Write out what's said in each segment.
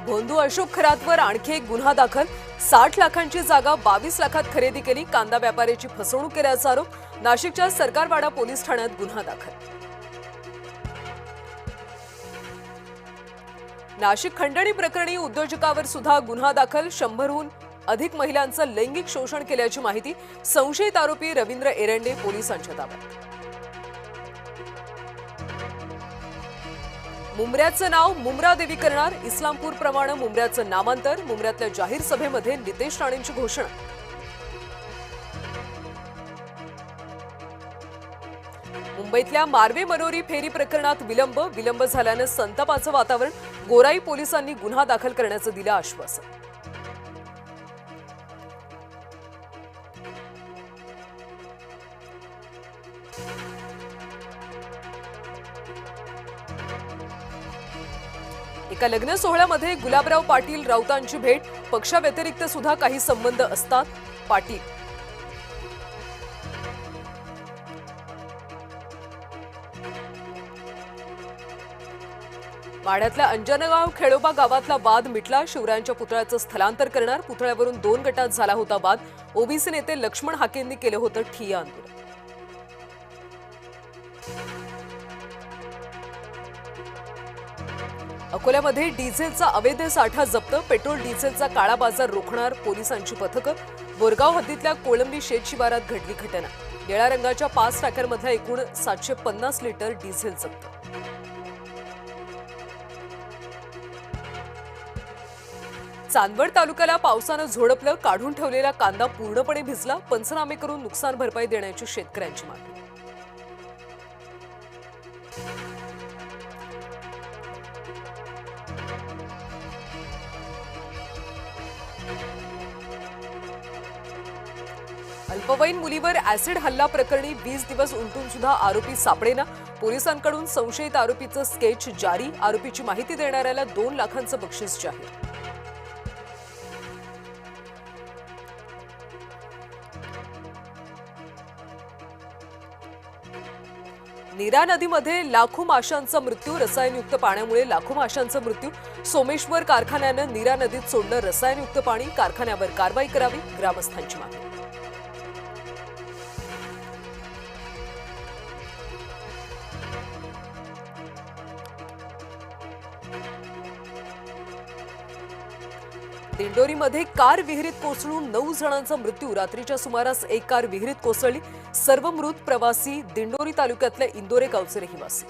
भोंदू अशोक खरातवर आणखी एक गुन्हा दाखल। 60 लाखांची जागा 22 लाखात खरेदी केली। कांदा व्यापाऱ्याची फसवणूक केल्याचा आरोप। नाशिकच्या सरकारवाडा पोलीस ठाण्यात गुन्हा दाखल। नाशिक खंडणी प्रकरणी उद्योजकावर सुद्धा गुन्हा दाखल। 100हून अधिक महिलांचं लैंगिक शोषण केल्याची माहिती। संशयित आरोपी रवींद्र एरंडे पोलिसांच्या ताब्यात। मुंब्र्याचं नाव मुंब्रा देवी करणार। इस्लामपूर प्रमाणे मुंब्र्याचं नामांतर। मुंब्र्यातल्या जाहीर सभेमध्ये नितेश राणेंची घोषणा। मुंबईतल्या मार्वे मनोरी फेरी प्रकरणात विलंब झाल्यानं संतापाचं वातावरण। गोराई पोलिसांनी गुन्हा दाखल करण्याचं दिलं आश्वासन। एका लग्न सोहळ्यामध्ये गुलाबराव पाटील राऊतांची भेट। पक्षाव्यतिरिक्त सुद्धा काही संबंध असतात। पाटील माढ्यातल्या अंजनगाव खेडोबा गावातला वाद मिटला। शिवरायांच्या पुतळ्याचं स्थलांतर करणार। पुतळ्यावरून 2 गटात झाला होता वाद। ओबीसी नेते लक्ष्मण हाकेंनी केलं होतं ठिय्या आंदोलन। अकोल्यामध्ये डिझेलचा अवैध साठा जप्त। पेट्रोल डिझेलचा काळा बाजार रोखणार पोलिसांची पथकं। बोरगाव हद्दीतल्या कोळंबी शेत शिवारात घडली घटना। निळ्या रंगाच्या 5 टँकरमधल्या एकूण 750 लिटर डिझेल जप्त। चांदवड तालुक्याला पावसानं झोडपलं। काढून ठेवलेला कांदा पूर्णपणे भिजला। पंचनामे करून नुकसान भरपाई देण्याची शेतकऱ्यांची मागणी। अल्पवयीन मुलीवर ऍसिड हल्ला प्रकरणी 20 दिवस उलटून सुद्धा आरोपी सापडेना। पोलिसांकडून संशयित आरोपीचं स्केच जारी। आरोपीची माहिती देणाऱ्याला 2 लाखांचं बक्षीस जाहीर। नीरा नदीमध्ये लाखो माशांचा मृत्यू। रसायनयुक्त पाण्यामुळे लाखो माशांचा मृत्यू। सोमेश्वर कारखान्यानं नीरा नदीत सोडलं रसायनयुक्त पाणी। कारखान्यावर कारवाई करावी, ग्रामस्थांची मागणी। दिंडोरीमध्ये कार विहिरीत कोसळून 9 जणांचा मृत्यू। रात्रीच्या सुमारास एक कार विहिरीत कोसळली। सर्व मृत प्रवासी दिंडोरी तालुक्यातल्या इंदोरे गावचे रहिवासी।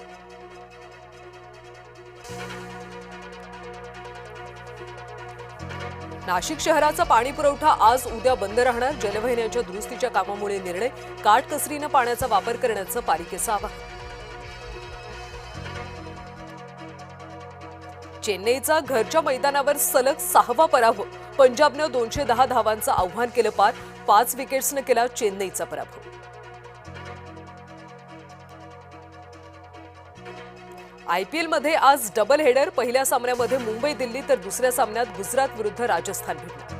नाशिक शहराचा पाणी पुरवठा आज उद्या बंद राहणार। जलवाहिन्यांच्या दुरुस्तीच्या कामामुळे निर्णय। काटकसरीनं पाण्याचा वापर करण्याचं पालिकेचं आवाहन। चेन्नईचा घरच्या मैदानावर सलग 6वा पराभव। पंजाबनं 210 धावांचं आव्हान केलं पार। 5 विकेट्सनं केला चेन्नईचा पराभव। आयपीएलमध्ये आज डबल हेडर। पहिल्या सामन्यामध्ये मुंबई दिल्ली तर दुसऱ्या सामन्यात गुजरात विरुद्ध राजस्थान भिडणार।